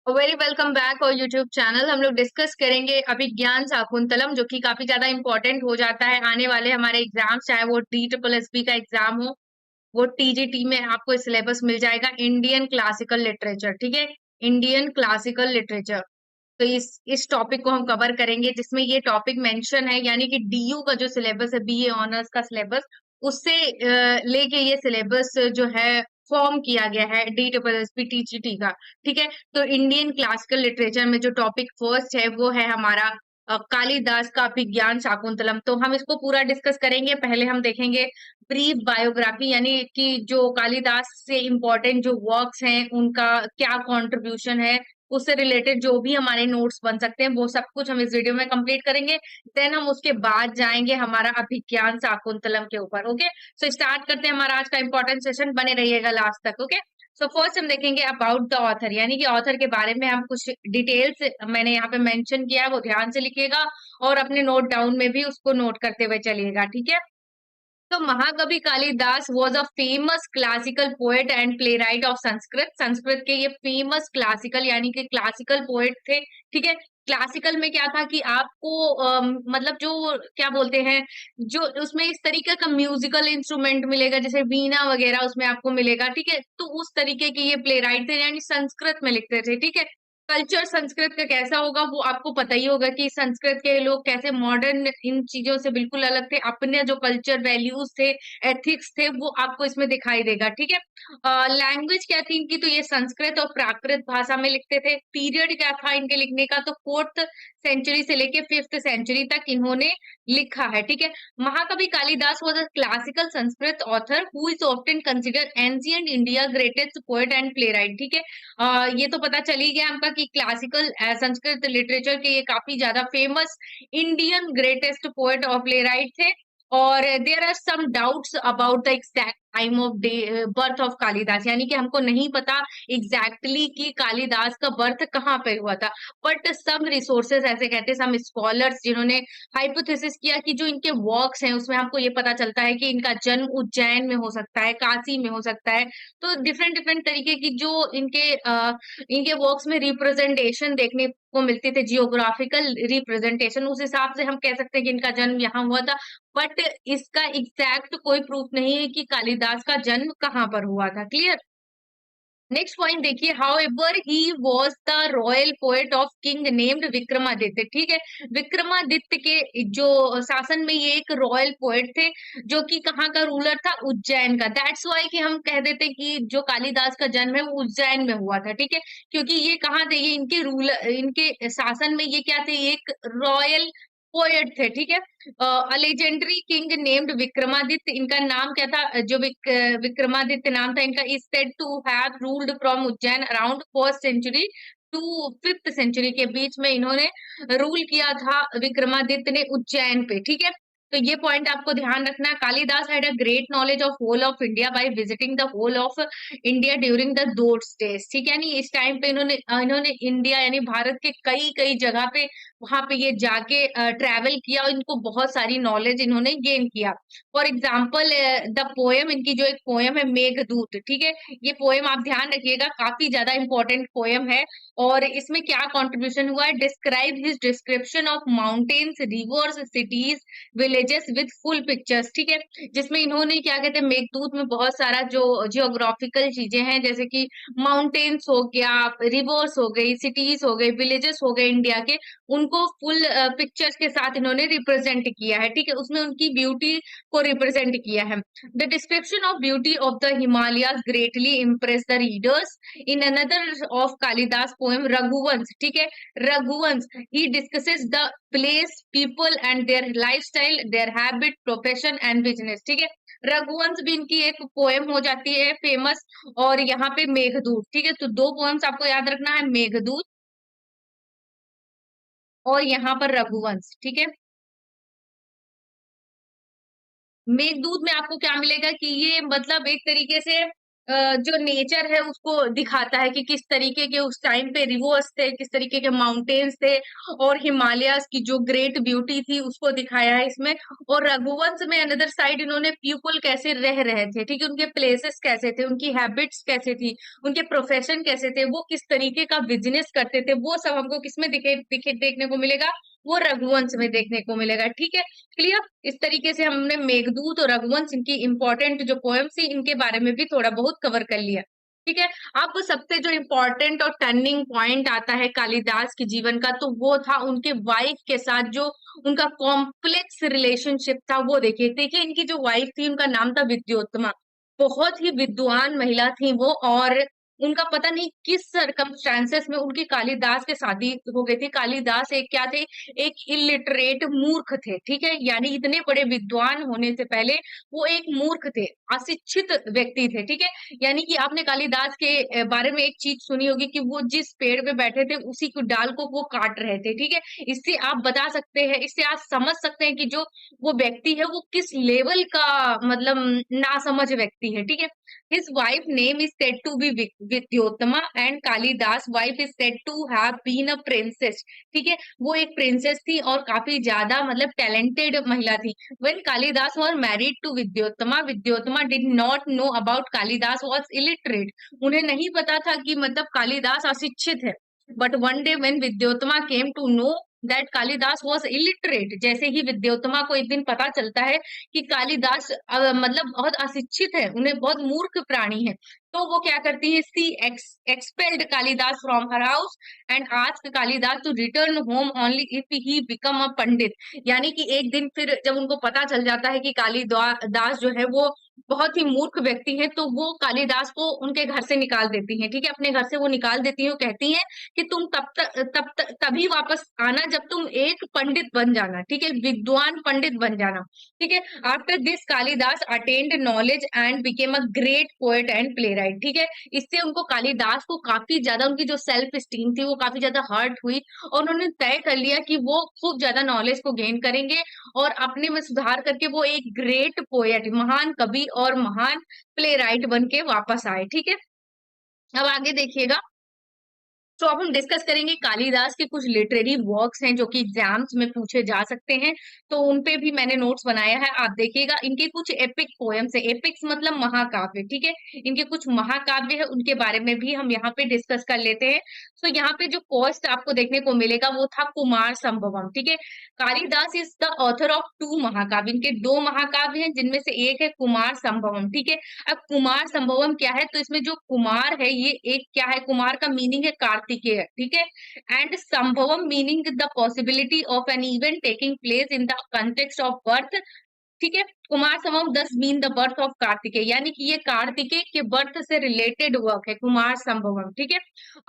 Very welcome back और YouTube channel. हम लोग डिस्कस करेंगे अभिज्ञान शाकुंतलम, जो कि काफी ज्यादा इंपॉर्टेंट हो जाता है आने वाले हमारे एग्जाम्स, चाहे वो DSSB का एग्जाम हो, वो TGT में आपको सिलेबस मिल जाएगा। इंडियन क्लासिकल लिटरेचर, ठीक है, इंडियन क्लासिकल लिटरेचर। तो इस टॉपिक को हम कवर करेंगे, जिसमें ये टॉपिक मेंशन है, यानी कि DU का जो सिलेबस है, BA ऑनर्स का सिलेबस, उससे लेके ये सिलेबस जो है फॉर्म किया गया है DSSB TGT का। ठीक है, तो इंडियन क्लासिकल लिटरेचर में जो टॉपिक फर्स्ट है वो है हमारा कालिदास का अभिज्ञान शाकुंतलम। तो हम इसको पूरा डिस्कस करेंगे। पहले हम देखेंगे ब्रीफ बायोग्राफी, यानी कि जो कालिदास से इम्पोर्टेंट जो वर्क्स हैं उनका क्या कंट्रीब्यूशन है, उससे रिलेटेड जो भी हमारे नोट्स बन सकते हैं वो सब कुछ हम इस वीडियो में कंप्लीट करेंगे। देन हम उसके बाद जाएंगे हमारा अभिज्ञान शाकुंतलम के ऊपर। ओके, सो स्टार्ट करते हैं हमारा आज का इंपॉर्टेंट सेशन। बने रहिएगा लास्ट तक। ओके, सो फर्स्ट हम देखेंगे अबाउट द ऑथर, यानी कि ऑथर के बारे में हम कुछ डिटेल्स मैंने यहाँ पे मेंशन किया है, वो ध्यान से लिखिएगा और अपने नोट डाउन में भी उसको नोट करते हुए चलिएगा। ठीक है, तो महाकवि Kalidas was a famous classical poet and play right of Sanskrit. Sanskrit के ये फेमस क्लासिकल यानी कि क्लासिकल पोएट थे। ठीक है, क्लासिकल में क्या था कि आपको मतलब जो क्या बोलते हैं, जो उसमें इस तरीके का म्यूजिकल इंस्ट्रूमेंट मिलेगा, जैसे वीणा वगैरह उसमें आपको मिलेगा। ठीक है, तो उस तरीके के ये प्ले राइट थे, यानी संस्कृत में लिखते थे। ठीक है, कल्चर संस्कृत का कैसा होगा वो आपको पता ही होगा कि संस्कृत के लोग कैसे मॉडर्न इन चीजों से बिल्कुल अलग थे। अपने जो कल्चर वैल्यूज थे, एथिक्स थे, वो आपको इसमें दिखाई देगा। ठीक है, लैंग्वेज क्या थी इनकी, तो ये संस्कृत और प्राकृत भाषा में लिखते थे। पीरियड क्या था इनके लिखने का, तो 4th सेंचुरी से लेके 5th सेंचुरी तक इन्होंने लिखा है। ठीक है, महाकवि Kalidas was a classical Sanskrit author who is often considered ancient India greatest poet and play right. ठीक है, ये तो पता चल ही गया हमका कि क्लासिकल संस्कृत लिटरेचर के ये काफी ज्यादा फेमस इंडियन ग्रेटेस्ट पोएट और प्ले राइट थे। और there are some doubts about the exact time of day birth of Kalidas, यानी कि हमको नहीं पता एग्जैक्टली कि कालिदास का बर्थ कहाँ पे हुआ था। बट सम रिसोर्सेज ऐसे कहते हैं, सम स्कॉलर्स जिन्होंने हाइपोथेसिस किया कि जो इनके वर्क्स हैं उसमें हमको ये पता चलता है कि इनका जन्म उज्जैन में हो सकता है, काशी में हो सकता है। तो डिफरेंट डिफरेंट तरीके की जो इनके वर्क्स में रिप्रेजेंटेशन देखने को मिलती थी, जियोग्राफिकल रिप्रेजेंटेशन, उस हिसाब से हम कह सकते हैं कि इनका जन्म यहाँ हुआ था। बट इसका एग्जैक्ट कोई प्रूफ नहीं है कि कालिदास का जन्म कहाँ पर हुआ था। क्लियर। नेक्स्ट पॉइंट देखिए, how ever he was the royal poet of king named Vikramaditya. ठीक है, विक्रमादित्य के जो शासन में ये एक रॉयल पोएट थे, जो कि कहाँ का रूलर था, उज्जैन का। दैट्स वाई कि हम कह देते कि जो कालिदास का जन्म है वो उज्जैन में हुआ था। ठीक है, क्योंकि ये कहाँ थे, ये इनके रूलर, इनके शासन में ये क्या थे, एक रॉयल पोएट थे। ठीक है, लेजेंडरी किंग नेम्ड विक्रमादित्य, इनका नाम क्या था, जो विक्रमादित्य नाम था इनका, is said to have ruled from Ujjain around 1st century to 5th century के बीच में इन्होंने रूल किया था विक्रमादित्य ने उज्जैन पे। ठीक है, तो ये पॉइंट आपको ध्यान रखना है। Kalidas had a great knowledge of whole of India by visiting the whole of India during the those days. ठीक है, नहीं इस टाइम पे इन्होंने इंडिया यानी भारत के कई कई जगह पे वहां पे ये जाके ट्रैवल किया और इनको बहुत सारी नॉलेज इन्होंने गेन किया। फॉर एग्जाम्पल द पोएम, इनकी जो एक पोएम है मेघदूत। ठीक है, ये पोएम आप ध्यान रखिएगा, काफी ज्यादा इंपॉर्टेंट पोएम है। और इसमें क्या कंट्रीब्यूशन हुआ है, describe his description of mountains, reverse, cities, villages with full pictures. ठीक है, जिसमें इन्होंने क्या कहते हैं, मेघदूत में बहुत सारा जो जियोग्राफिकल चीजें हैं, जैसे कि माउंटेन्स हो गया, रिवर्स हो गई, सिटीज हो गई, विलेजेस हो गए इंडिया के, उनको फुल पिक्चर्स के साथ इन्होंने रिप्रेजेंट किया है। ठीक है, उसमें उनकी ब्यूटी को रिप्रेजेंट किया है। The description of beauty of the Himalayas greatly impress the readers in another of Kalidas poem Raghuvansh. ठीक है, Raghuvansh he discusses the place, people and their lifestyle, their habit, profession and business. ठीक है, रघुवंश भी इनकी एक पोएम हो जाती है फेमस। और यहाँ पे मेघदूत। ठीक है, तो दो पोएम्स आपको याद रखना है, मेघदूत और यहाँ पर रघुवंश। ठीक है, मेघदूत में आपको क्या मिलेगा कि ये मतलब एक तरीके से जो नेचर है उसको दिखाता है कि किस तरीके के उस टाइम पे रिवर्स थे, किस तरीके के माउंटेन्स थे, और हिमालयाज की जो ग्रेट ब्यूटी थी उसको दिखाया है इसमें। और रघुवंश में अनदर साइड इन्होंने पीपल कैसे रह रहे थे, ठीक है, उनके प्लेसेस कैसे थे, उनकी हैबिट्स कैसे थी, उनके प्रोफेशन कैसे थे, वो किस तरीके का बिजनेस करते थे, वो सब हमको किसमें दिखे दिखे देखने को मिलेगा, वो रघुवंश में देखने को मिलेगा। ठीक है, क्लियर। इस तरीके से हमने मेघदूत और रघुवंश, इनकी इंपॉर्टेंट जो पोएम्स थी, इनके बारे में भी थोड़ा बहुत कवर कर लिया। ठीक है, अब सबसे जो इम्पोर्टेंट और टर्निंग पॉइंट आता है कालिदास के जीवन का, तो वो था उनके वाइफ के साथ जो उनका कॉम्प्लेक्स रिलेशनशिप था। वो देखिए देखिए, इनकी जो वाइफ थी उनका नाम था विद्योत्तमा। बहुत ही विद्वान महिला थी वो, और उनका पता नहीं किस सरकमस्टांसेस में उनकी कालिदास के शादी हो गई थी। कालिदास एक क्या थे, एक इलिटरेट मूर्ख थे। ठीक है, यानी इतने बड़े विद्वान होने से पहले वो एक मूर्ख थे, अशिक्षित व्यक्ति थे। ठीक है, यानी कि आपने कालिदास के बारे में एक चीज सुनी होगी कि वो जिस पेड़ पे बैठे थे उसी की डाल को वो काट रहे थे। ठीक है, इससे आप बता सकते हैं, इससे आप समझ सकते हैं कि जो वो व्यक्ति है वो किस लेवल का मतलब नासमझ व्यक्ति है। ठीक है, his wife name is said to be Vidyottama and Kalidas wife is said to have been a princess। ठीक है, वो एक प्रिंसेस थी और काफी ज्यादा मतलब टैलेंटेड महिला थी। when Kalidas was married to Vidyottama, Vidyottama did not know about Kalidas was illiterate। उन्हें नहीं पता था कि मतलब कालिदास अशिक्षित है। but one day when Vidyottama came to know that Kalidas was illiterate, जैसे ही विद्योत्तमा को एक दिन पता चलता है कि कालिदास मतलब बहुत अशिक्षित है, उन्हें बहुत मूर्ख प्राणी है, तो वो क्या करती है, she expelled Kalidas from her house and ask Kalidas to return home only if he become a pandit. यानी कि एक दिन फिर जब उनको पता चल जाता है कि कालिदास जो है वो बहुत ही मूर्ख व्यक्ति है, तो वो कालिदास को उनके घर से निकाल देती हैं। ठीक है, अपने घर से वो निकाल देती हैं, कहती हैं कि तुम तभी वापस आना जब तुम एक पंडित बन जाना। ठीक है, विद्वान पंडित बन जाना। ठीक है, after this Kalidas attend knowledge and became a great poet and play right. ठीक है, इससे उनको कालिदास को काफी ज्यादा उनकी जो सेल्फ स्टीम थी वो काफी ज्यादा हर्ट हुई, और उन्होंने तय कर लिया कि वो खूब ज्यादा नॉलेज को गेन करेंगे और अपने में सुधार करके वो एक ग्रेट पोएट, महान कवि और महान प्ले राइट बन के वापस आए। ठीक है, अब आगे देखिएगा। तो अब हम डिस्कस करेंगे कालिदास के कुछ लिटरेरी वर्क्स हैं जो कि एग्जाम्स में पूछे जा सकते हैं, तो उन पे भी मैंने नोट्स बनाया है, आप देखिएगा। इनके कुछ एपिक पोएम्स है, एपिक्स मतलब महाकाव्य। ठीक है, इनके कुछ महाकाव्य है, उनके बारे में भी हम यहाँ पे डिस्कस कर लेते हैं। तो यहाँ पे जो फर्स्ट आपको देखने को मिलेगा वो था कुमार संभवम। ठीक है, Kalidas is the author of two महाकाव्य, इनके दो महाकाव्य हैं जिनमें से एक है कुमार संभवम। ठीक है, अब कुमार संभवम क्या है, तो इसमें जो कुमार है ये एक क्या है, कुमार का मीनिंग है कार्तिकेय। ठीक है, and संभवम meaning the possibility of an event taking place in the context of birth. ठीक है, कुमार संभवम दस mean the birth of Kartikeya, यानी कि ये कार्तिकेय के बर्थ से रिलेटेड वर्क है कुमार संभवम। ठीक है,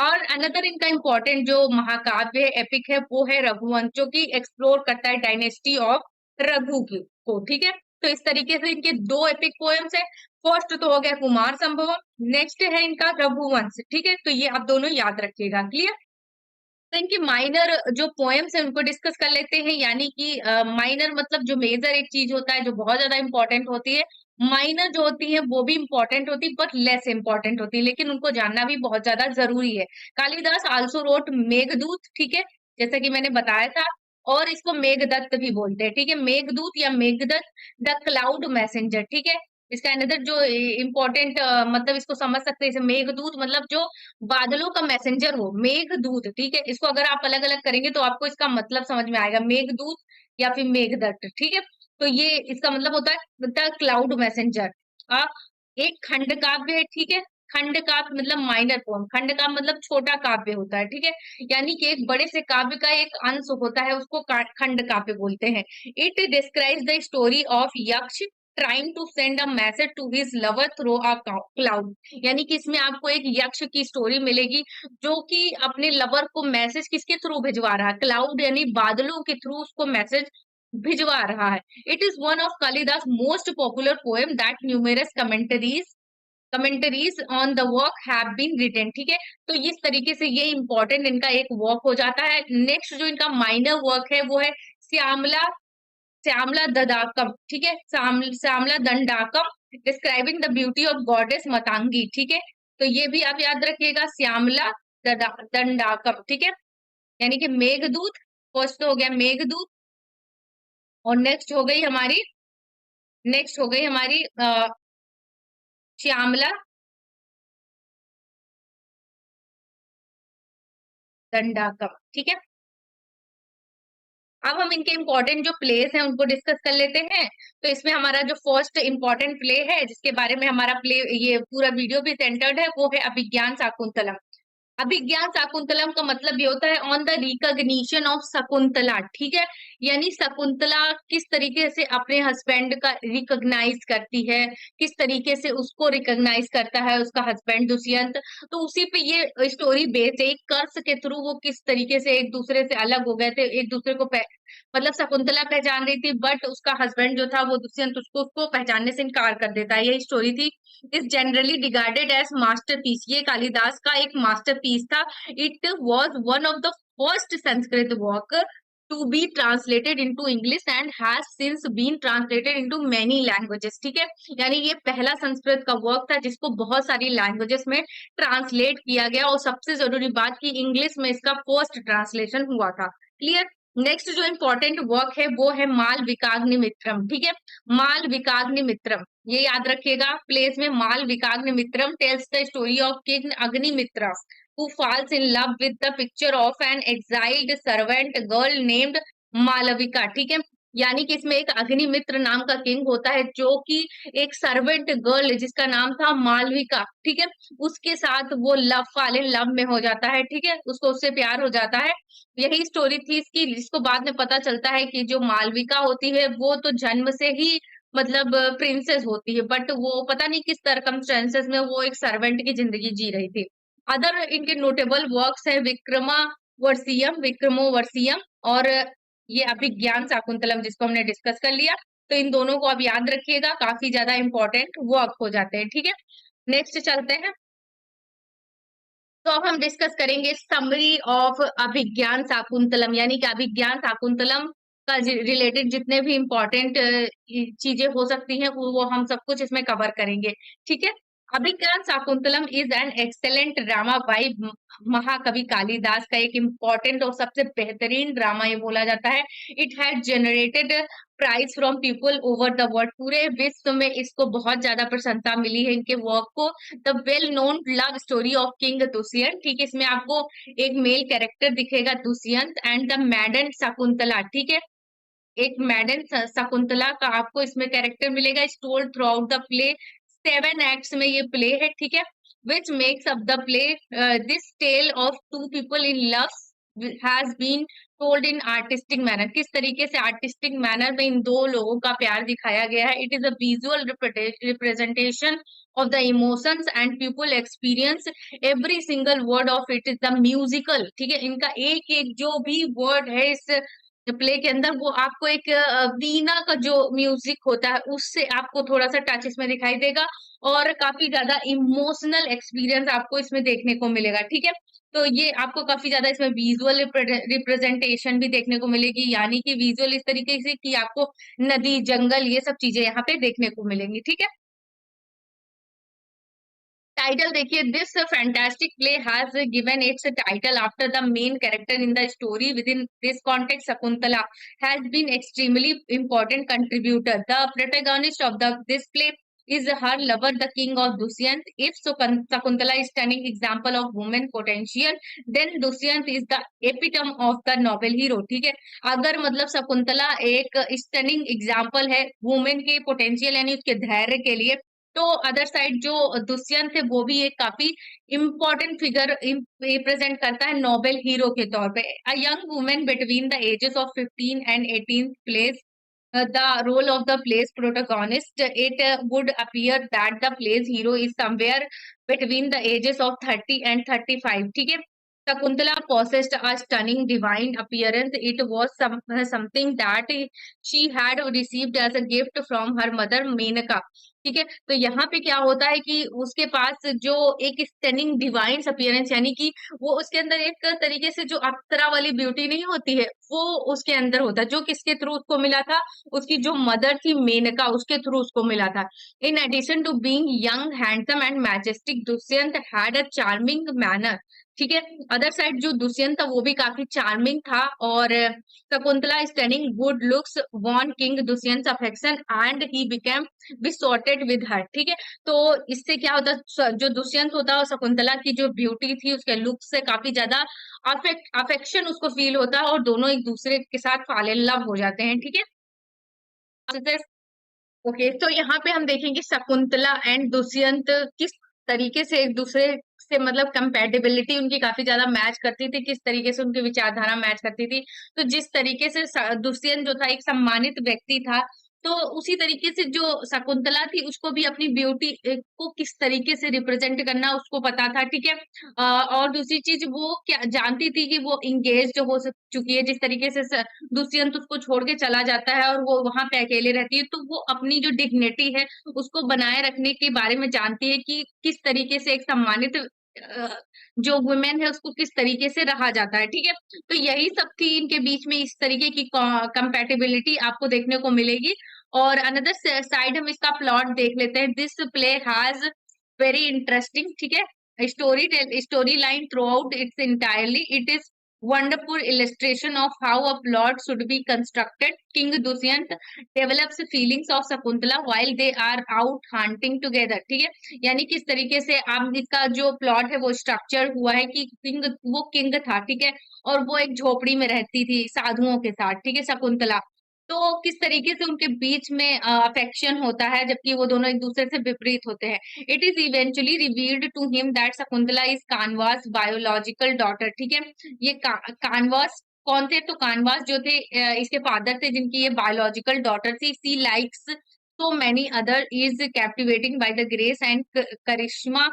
और अनदर इनका इंपॉर्टेंट जो महाकाव्य है, एपिक है, वो है रघुवंश, जो कि एक्सप्लोर करता है डायनेस्टी ऑफ रघु को। ठीक है, तो इस तरीके से इनके दो एपिक पोएम्स है। फर्स्ट तो हो गया कुमार संभवम, नेक्स्ट है इनका रघुवंश। ठीक है, तो ये आप दोनों याद रखिएगा। क्लियर। तो इनके माइनर जो पोएम्स है उनको डिस्कस कर लेते हैं, यानी कि माइनर मतलब जो मेजर एक चीज होता है जो बहुत ज्यादा इंपॉर्टेंट होती है, माइनर जो होती है वो भी इंपॉर्टेंट होती है बट लेस इंपॉर्टेंट होती है, लेकिन उनको जानना भी बहुत ज्यादा जरूरी है। Kalidas also wrote Meghdoot. ठीक है, जैसा कि मैंने बताया था, और इसको मेघदत्त भी बोलते हैं। ठीक है, मेघदूत या मेघदत्त, द क्लाउड मैसेंजर। ठीक है, इसका अनदर जो इम्पोर्टेंट मतलब इसको समझ सकते हैं, जैसे मेघदूत मतलब जो बादलों का मैसेंजर हो, मेघदूत। ठीक है, इसको अगर आप अलग अलग करेंगे तो आपको इसका मतलब समझ में आएगा, मेघदूत या फिर मेघदत्त। ठीक है, तो ये इसका मतलब होता है द क्लाउड मैसेंजर। एक खंड काव्य है। ठीक है, खंड काव्य मतलब माइनर पोम, खंड काव्य मतलब छोटा काव्य होता है। ठीक है, यानी कि एक बड़े से काव्य का एक अंश होता है, उसको खंड काव्य बोलते हैं। It describes the story of Yaksha trying to send a message to his lover through a cloud, यानी कि इसमें आपको एक यक्ष की स्टोरी मिलेगी जो कि अपने लवर को मैसेज किसके थ्रू भिजवा रहा है, क्लाउड यानी बादलों के थ्रू उसको मैसेज भिजवा रहा है। It is one of Kalidas most popular poem that numerous commentaries on the work have been written. ठीक है, तो इस तरीके से ये इंपॉर्टेंट इनका एक वर्क हो जाता है। नेक्स्ट जो इनका माइनर वर्क है वो है श्यामला श्यामला दंडाकम। ठीक है, Shyamala Dandakam describing the beauty of goddess Matangi, ठीक है। तो ये भी आप याद रखिएगा, श्यामला दंडाकम, ठीक है, यानी कि मेघदूत। फर्स्ट तो हो गया मेघदूत, और नेक्स्ट हो गई हमारी श्यामला दंडाकम, ठीक है। अब हम इनके इम्पोर्टेंट जो प्लेस हैं उनको डिस्कस कर लेते हैं। तो इसमें हमारा जो फर्स्ट इम्पोर्टेंट प्ले है, जिसके बारे में हमारा प्ले ये पूरा वीडियो भी सेंटर्ड है, वो है अभिज्ञान शाकुंतलम। अभिज्ञान शाकुंतलम का मतलब ये होता है on the recognition of Shakuntala, ठीक है। यानी शकुंतला किस तरीके से अपने हस्बैंड का रिकॉग्नाइज करती है, किस तरीके से उसको रिकॉग्नाइज करता है उसका हस्बैंड दुष्यंत। तो उसी पे ये स्टोरी बेस्ड है, एक कर्स के थ्रू वो किस तरीके से एक दूसरे से अलग हो गए थे, एक दूसरे को मतलब शकुंतला पहचान रही थी, बट उसका हस्बैंड जो था वो दुष्यंत उसको पहचानने से इनकार कर देता है, यही स्टोरी थी। Is generally regarded as masterpiece, ये कालिदास का एक मास्टरपीस था। It was one of the first Sanskrit work to be translated into English and has since been translated into many languages, ठीक है। यानी ये पहला संस्कृत का वर्क था जिसको बहुत सारी लैंग्वेजेस में ट्रांसलेट किया गया, और सबसे जरूरी बात की इंग्लिश में इसका फर्स्ट ट्रांसलेशन हुआ था। क्लियर। नेक्स्ट जो इम्पोर्टेंट वर्क है वो है माल विकाग्निमित्रम, ठीक है। माल विकाग्निमित्रम, ये याद रखिएगा, प्लेस में Malavikagnimitram tells the story of king Agnimitra who falls in love with the picture of an exiled servant girl named Malavika, ठीक है। यानी कि इसमें एक अग्निमित्र नाम का किंग होता है जो कि एक सर्वेंट गर्ल जिसका नाम था मालविका, ठीक है, उसके साथ वो फॉल इन लव में हो जाता है, ठीक है, उसको उससे प्यार हो जाता है। यही स्टोरी थी इसकी, जिसको बाद में पता चलता है कि जो मालविका होती है वो तो जन्म से ही मतलब प्रिंसेस होती है, बट वो पता नहीं किस सरकमस्टेंसेस में वो एक सर्वेंट की जिंदगी जी रही थी। अदर इनके नोटेबल वर्क्स है विक्रमोवर्षियम और ये अभिज्ञान शाकुंतलम, जिसको हमने डिस्कस कर लिया। तो इन दोनों को अब याद रखिएगा, काफी ज्यादा इंपॉर्टेंट वर्क हो जाते हैं, ठीक है। नेक्स्ट चलते हैं। तो अब हम डिस्कस करेंगे समरी ऑफ अभिज्ञान शाकुंतलम, यानी कि अभिज्ञान शाकुंतलम का रिलेटेड जितने भी इंपॉर्टेंट चीजें हो सकती हैं वो हम सब कुछ इसमें कवर करेंगे, ठीक है। Abhijnana Shakuntalam is an excellent drama by Mahakavi Kalidas का एक इम्पोर्टेंट और सबसे बेहतरीन ड्रामा ये बोला जाता है। It has generated praise from people over the world, पूरे विश्व में इसको बहुत ज्यादा प्रशंसा मिली है इनके वर्क को। The well known love story of king Dushyant, ठीक है, इसमें आपको एक मेल कैरेक्टर दिखेगा दुष्यंत एंड द मैडन शकुंतला, ठीक है, एक मैडन शकुंतला का आपको इसमें कैरेक्टर मिलेगा। Told throughout the play, 7 acts में ये प्ले है, ठीक है, which makes up the play. This tale of two people in love has been told in artistic manner, किस तरीके से आर्टिस्टिक मैनर में इन दो लोगों का प्यार दिखाया गया है। It is a visual representation of the emotions and people experience every single word of it is the musical, ठीक है। इनका एक एक जो भी वर्ड है इस प्ले के अंदर वो आपको एक वीणा का जो म्यूजिक होता है उससे आपको थोड़ा सा टच इसमें दिखाई देगा, और काफी ज्यादा इमोशनल एक्सपीरियंस आपको इसमें देखने को मिलेगा, ठीक है। तो ये आपको काफी ज्यादा इसमें विजुअल रिप्रेजेंटेशन भी देखने को मिलेगी, यानी कि विजुअल इस तरीके से कि आपको नदी जंगल ये सब चीजें यहाँ पे देखने को मिलेंगी, ठीक है। टाइटल देखिए, this fantastic play has given its title after the main character in the story within this context Shakuntala has been extremely important contributor. The protagonist of this play is her lover, the king of Dusyant. If Shakuntala is stunning example of woman potential, then Dusyant is the epitome of the novel hero, ठीक है। अगर मतलब शकुंतला एक stunning example है women के potential यानी उसके धैर्य के लिए, तो अदर साइड जो दुष्यंत है वो भी एक काफी इम्पोर्टेंट फिगर रिप्रेजेंट करता है नोबेल हीरो के तौर पे। A young women between the ages of 15 and 18 plays the role of the play's protagonist. It would appear that the play's hero is somewhere between the ages of 30 and 35, ठीक है। Shakuntala possessed a stunning divine appearance. It was something that she had received as a gift from her mother Menaka. ठीक है, तो यहाँ पे क्या होता है कि उसके पास जो एक स्टनिंग डिवाइन अपीयरेंस, यानी कि वो उसके अंदर एक तरीके से जो अप्सरा वाली ब्यूटी नहीं होती है, वो उसके अंदर होता है, जो किसके थ्रू उसको मिला था, उसकी जो मदर थी मेनका, उसके थ्रू उसको मिला था। In addition to being young, handsome and majestic, Dushyant had a charming manner. ठीक है, अदर साइड जो दुष्यंत था वो भी काफी चार्मिंग था, और Shakuntala stunning good looks won king Dushyant affection and he became besotted with her. ठीक है, तो इससे क्या होता, जो दुष्यंत होता और शकुंतला की जो ब्यूटी थी, उसके लुक से काफी ज्यादा अफेक्शन उसको फील होता है, और दोनों एक दूसरे के साथ फॉल इन लव हो जाते हैं। ठीक है, ओके, तो यहाँ पे हम देखेंगे शकुंतला एंड दुष्यंत किस तरीके से एक दूसरे से, मतलब कंपेटेबिलिटी उनकी काफी ज्यादा मैच करती थी, किस तरीके से उनकी विचारधारा मैच करती थी। तो जिस तरीके से दुष्यंत जो था एक सम्मानित व्यक्ति था, तो उसी तरीके से जो शकुंतला थी उसको भी अपनी ब्यूटी को किस तरीके से रिप्रेजेंट करना उसको पता था। ठीक है, और दूसरी चीज वो क्या जानती थी कि वो इंगेज हो चुकी है, जिस तरीके से दुष्यंत उसको छोड़ के चला जाता है और वो वहां पे अकेले रहती है, तो वो अपनी जो डिग्निटी है उसको बनाए रखने के बारे में जानती है कि किस तरीके से एक सम्मानित जो वुमेन है उसको किस तरीके से रहा जाता है। ठीक है, तो यही सब थी इनके बीच में, इस तरीके की कंपेटेबिलिटी आपको देखने को मिलेगी। और अनदर साइड हम इसका प्लॉट देख लेते हैं। This play has very interesting, ठीक है, story line through out it's entirely. It is wonderful illustration of how a plot should be constructed. King Dushyant develops feelings of Shakuntala while they are out hunting together. ठीक है, यानी किस तरीके से आप इसका जो प्लॉट है वो स्ट्रक्चर हुआ है कि वो किंग था, ठीक है, और वो एक झोपड़ी में रहती थी साधुओं के साथ, ठीक है, शकुंतला। तो किस तरीके से उनके बीच में अफेक्शन होता है, जबकि वो दोनों एक दूसरे से विपरीत होते हैं। It is eventually revealed to him that Shakuntala is Kanva's biological daughter. ठीक है, ये कानवास कौन थे, तो कानवास जो थे इसके फादर थे, जिनकी ये बायोलॉजिकल डॉटर थी। सी likes so many other is captivating by the grace and charisma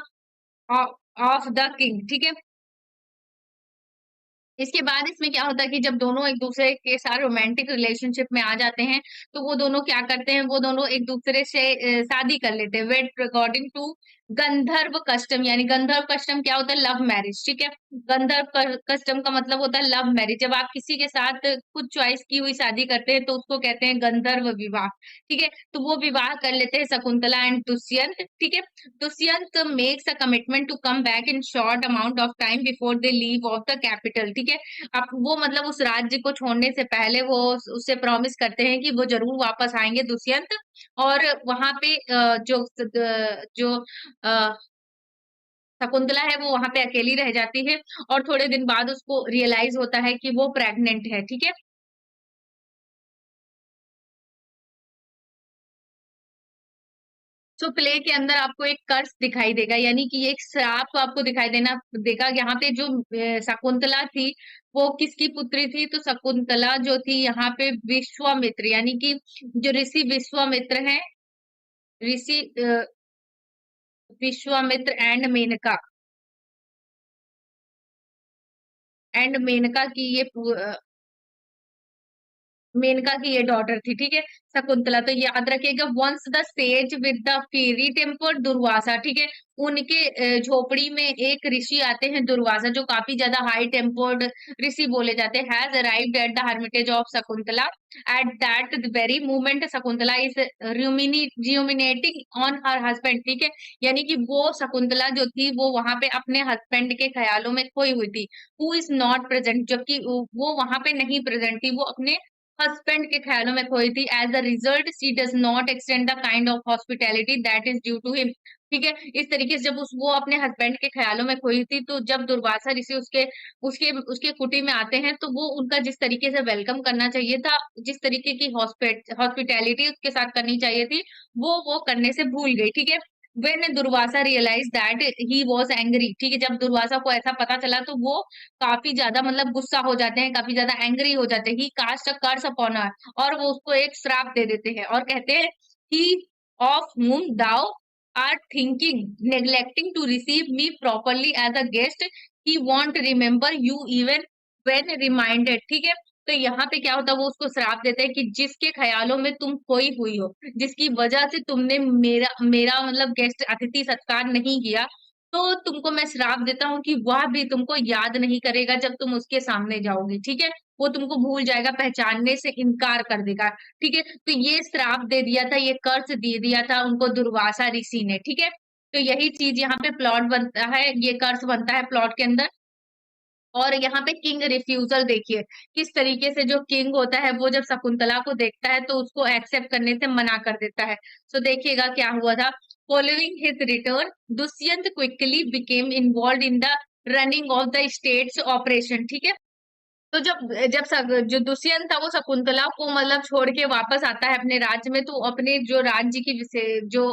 of the king। ठीक है, इसके बाद इसमें क्या होता है कि जब दोनों एक दूसरे के साथ रोमांटिक रिलेशनशिप में आ जाते हैं, तो वो दोनों क्या करते हैं, वो दोनों एक दूसरे से शादी कर लेते हैं, वेड अकॉर्डिंग टू गंधर्व कस्टम। यानी गंधर्व कस्टम क्या होता है, लव मैरिज। ठीक है, गंधर्व कस्टम का मतलब होता है लव मैरिज। जब आप किसी के साथ खुद चॉइस की हुई शादी करते हैं तो उसको कहते हैं गंधर्व विवाह। ठीक है, तो वो विवाह कर लेते हैं शकुंतला एंड दुष्यंत। ठीक है, Dushyant makes a commitment to come back in short amount of time before they leave of the capital. ठीक है, अब वो मतलब उस राज्य को छोड़ने से पहले वो उससे प्रॉमिस करते हैं कि वो जरूर वापस आएंगे दुष्यंत, और वहां पे जो अ, शकुंतला है वो वहां पे अकेली रह जाती है, और थोड़े दिन बाद उसको रियलाइज होता है कि वो प्रेग्नेंट है। ठीक है, तो प्ले के अंदर आपको एक कर्स दिखाई देगा, यानी कि एक श्राप आपको दिखाई देगा। यहाँ पे जो शकुंतला थी वो किसकी पुत्री थी, तो शकुंतला जो थी यहाँ पे विश्वामित्र, यानी कि जो ऋषि विश्वामित्र हैं, ऋषि विश्वामित्र एंड मेनका की ये मेनका की ये डॉटर थी। ठीक है, शकुंतला। तो याद रखिएगा, once the sage with the fiery tempered Durvasa. ठीक है, उनके झोपड़ी में एक ऋषि आते हैं दुर्वासा, जो काफी ज्यादा हाई टेम्पर्ड ऋषि बोले जाते हैं। Has arrived at the Hermitage of Shakuntala at that very moment Shakuntala is ruminating on her husband. ठीक है, यानी कि वो शकुंतला जो थी वो वहां पे अपने हस्बैंड के ख्यालों में खोई हुई थी। हु इज नॉट प्रेजेंट, जबकि वो वहां पे नहीं प्रेजेंट थी, वो अपने हस्बैंड के ख्यालों में खोई थी। As a result she does not extend the kind of hospitality that is due to him. ठीक है, इस तरीके से जब वो अपने हस्बैंड के ख्यालों में खोई थी, तो जब दुर्वासा ऋषि उसके उसके उसके कुटी में आते हैं, तो वो उनका जिस तरीके से वेलकम करना चाहिए था, जिस तरीके की हॉस्पिटैलिटी उसके साथ करनी चाहिए थी, वो करने से भूल गई। ठीक है, when Durvasa realise that he was angry. ठीक है, जब दुर्वासा को ऐसा पता चला तो वो काफी ज्यादा मतलब गुस्सा हो जाते हैं, काफी ज्यादा एंग्री हो जाते हैं। ही कास्ट अ कर्स अपॉन हर, और वो उसको एक श्राप दे देते हैं और कहते हैं ही of whom thou are thinking neglecting to receive me properly as a guest, he want remember you even when reminded, ठीक है। तो यहाँ पे क्या होता है, वो उसको श्राप देते हैं कि जिसके ख्यालों में तुम खोई हुई हो, जिसकी वजह से तुमने मेरा मेरा मतलब गेस्ट अतिथि सत्कार नहीं किया, तो तुमको मैं श्राप देता हूँ कि वह भी तुमको याद नहीं करेगा जब तुम उसके सामने जाओगी, ठीक है। वो तुमको भूल जाएगा, पहचानने से इनकार कर देगा, ठीक है। तो ये श्राप दे दिया था, ये कर्ज दे दिया था उनको दुर्वासा ऋषि ने, ठीक है। तो यही चीज यहाँ पे प्लॉट बनता है, ये कर्ज बनता है प्लॉट के अंदर। और यहाँ पे किंग रिफ्यूजल देखिए, किस तरीके से जो किंग होता है वो जब शकुंतला को देखता है तो उसको एक्सेप्ट करने से मना कर देता है। सो देखिएगा क्या हुआ था। Following his return Dushyant quickly became involve in the running of the states operation, ठीक है। तो जब जब जो दुष्यंत था वो शकुंतला को मतलब छोड़ के वापस आता है अपने राज्य में, तो अपने जो राज्य की जो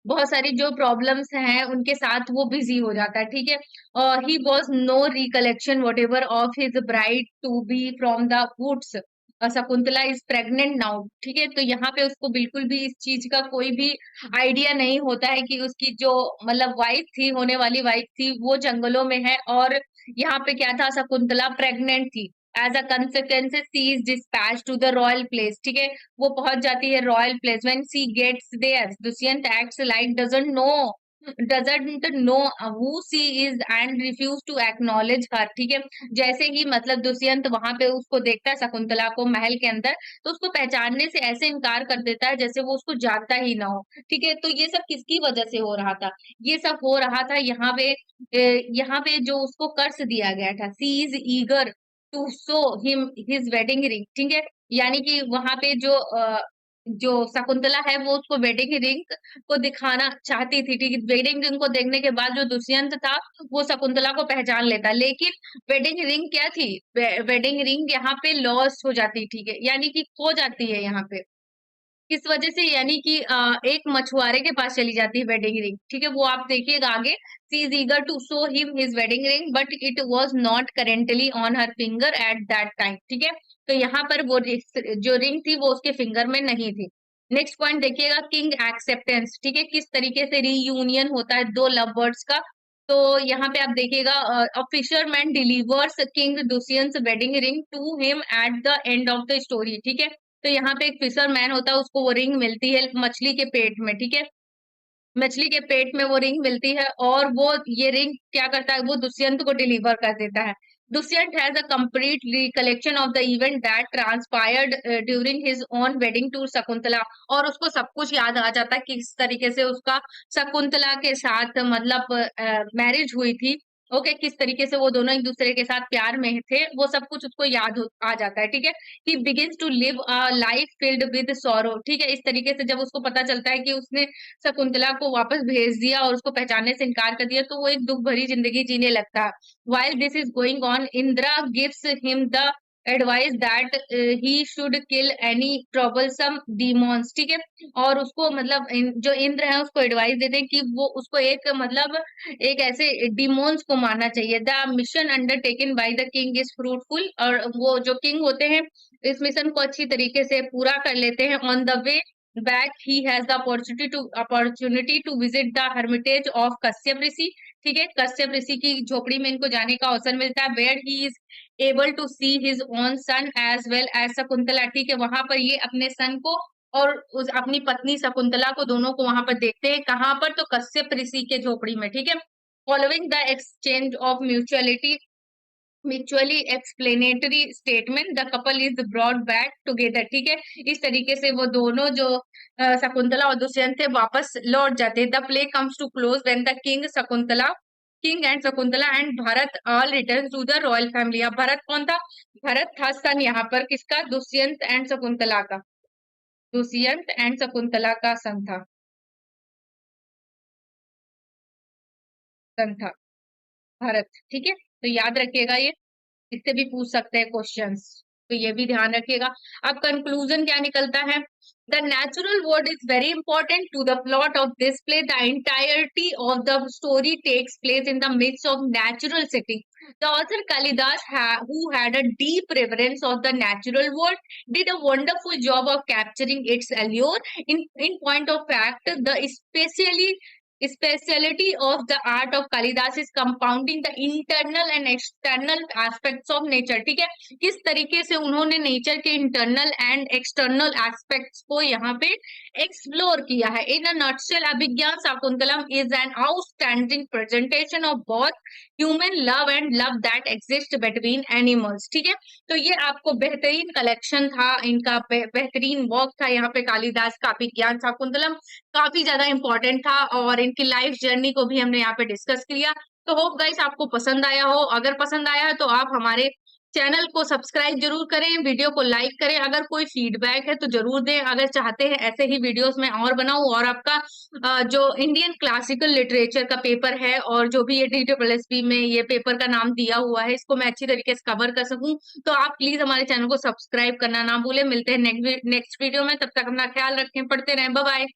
बहुत सारी जो प्रॉब्लम्स हैं उनके साथ वो बिजी हो जाता है, ठीक है। और he was no recollection whatever of his bride to be from the woods, Shakuntala is pregnant now, ठीक है। तो यहाँ पे उसको बिल्कुल भी इस चीज का कोई भी आइडिया नहीं होता है कि उसकी जो मतलब वाइफ थी, होने वाली वाइफ थी, वो जंगलों में है। और यहाँ पे क्या था, शकुंतला प्रेग्नेंट थी। As a consequence she is dispatch to the royal place, ठीक है। वो पहुंच जाती है royal place. When she gets there Dushyant acts like doesn't know who she is and refuse to acknowledge her, ठीक है। जैसे ही मतलब दुष्यंत वहां पे उसको देखता है शकुंतला को महल के अंदर, तो उसको पहचानने से ऐसे इनकार कर देता है जैसे वो उसको जानता ही ना हो, ठीक है। तो ये सब किसकी वजह से हो रहा था, ये सब हो रहा था यहाँ पे जो उसको कर्ज दिया गया था, she is eager to show him his wedding ring, ठीक है। यानी कि वहां पे जो शकुंतला है वो उसको वेडिंग रिंग को दिखाना चाहती थी, ठीक है। वेडिंग रिंग को देखने के बाद जो दुष्यंत था वो शकुंतला को पहचान लेता, लेकिन वेडिंग रिंग क्या थी, वेडिंग रिंग यहाँ पे लॉस हो जाती, ठीक है, यानी कि खो जाती है यहाँ पे। किस वजह से, यानी कि एक मछुआरे के पास चली जाती है वेडिंग रिंग, ठीक है। वो आप देखिएगा आगे, she is eager to show him his wedding ring but it was not currently on her finger at that time, ठीक है। तो यहाँ पर वो जो रिंग थी वो उसके फिंगर में नहीं थी। नेक्स्ट पॉइंट देखिएगा, किंग एक्सेप्टेंस, ठीक है। किस तरीके से रीयूनियन होता है दो लव बर्ड्स का। तो यहाँ पे आप देखिएगा, a fisherman delivers king Dushyant wedding ring to him at the end of the story, ठीक है। तो यहाँ पे एक फिशरमैन होता है, उसको वो रिंग मिलती है मछली के पेट में, ठीक है। मछली के पेट में वो रिंग मिलती है और वो ये रिंग क्या करता है, वो दुष्यंत को डिलीवर कर देता है। Dushyant has a complete recollection of the event that transpired during his own wedding to Shakuntala, और उसको सब कुछ याद आ जाता है कि किस तरीके से उसका शकुंतला के साथ मतलब मैरिज हुई थी। ओके, किस तरीके से वो दोनों एक दूसरे के साथ प्यार में थे, वो सब कुछ उसको आ जाता है, ठीक है। He begins to live a life filled with sorrow, ठीक है। इस तरीके से जब उसको पता चलता है कि उसने शकुंतला को वापस भेज दिया और उसको पहचानने से इनकार कर दिया, तो वो एक दुख भरी जिंदगी जीने लगता है। While this is going on, Indra gives him the advice that he should kill any troublesome demons, ठीक है। और उसको मतलब जो इंद्र है उसको एडवाइस देते हैं कि वो उसको एक मतलब एक ऐसे डिमोन्स को मारना चाहिए। The mission undertaken by the king is fruitful, और वो जो किंग होते हैं इस मिशन को अच्छी तरीके से पूरा कर लेते हैं। On the way back he has the opportunity to visit the hermitage of Kashyap Rishi, ठीक है। कश्यप ऋषि की झोपड़ी में इनको जाने का अवसर मिलता है। where he is able to see his own son as well as Shakuntala, ठीक है। वहां पर ये अपने सन को और उस अपनी पत्नी शकुंतला को दोनों को वहां पर देखते हैं। कहाँ पर, तो कश्यप ऋषि के झोपड़ी में, ठीक है। Following the exchange of mutually explanatory statement the couple is brought back together, ठीक है। इस तरीके से वो दोनों जो शकुंतला और दुष्यंत थे वापस लौट जाते हैं। The play comes to close when the king and Shakuntala and Bharat all return to the royal family. अब भरत कौन था, भरत था सन यहाँ पर किसका, दुष्यंत एंड शकुंतला का, दुष्यंत एंड शकुंतला का सन था भरत, ठीक है। तो याद रखिएगा ये, इससे भी पूछ सकते हैं क्वेश्चंस, तो ये भी ध्यान रखिएगा। अब कंक्लूजन क्या निकलता है, the natural world is very important to the plot of this play. The entirety of the story takes place in the midst of natural setting. The author Kalidas, who had a deep reverence of the natural world, did a wonderful job of capturing its allure. In point of fact, the especially Speciality of the art of Kalidas is compounding the internal and external aspects of nature। ठीक है, किस तरीके से उन्होंने nature के internal and external aspects को यहाँ पे एक्सप्लोर किया है। In a nutshell Abhijnana Shakuntalam is an outstanding presentation of both human love and love that exist between animals. ठीक है, तो ये आपको बेहतरीन कलेक्शन था, इनका बेहतरीन वर्क था यहाँ पे कालिदास का अभिज्ञान शाकुंतलम, काफी ज्यादा इंपॉर्टेंट था और इनकी लाइफ जर्नी को भी हमने यहाँ पे डिस्कस किया। तो होप गाइस आपको पसंद आया हो, अगर पसंद आया है तो आप हमारे चैनल को सब्सक्राइब जरूर करें, वीडियो को लाइक करें, अगर कोई फीडबैक है तो जरूर दें। अगर चाहते हैं ऐसे ही वीडियोस मैं और बनाऊं और आपका जो इंडियन क्लासिकल लिटरेचर का पेपर है और जो भी ये DSSB में ये पेपर का नाम दिया हुआ है इसको मैं अच्छी तरीके से कवर कर सकूं, तो आप प्लीज हमारे चैनल को सब्सक्राइब करना ना भूलें। मिलते हैं नेक्स्ट वीडियो में, तब तक अपना ख्याल रखें, पढ़ते रहें, बाय बाय।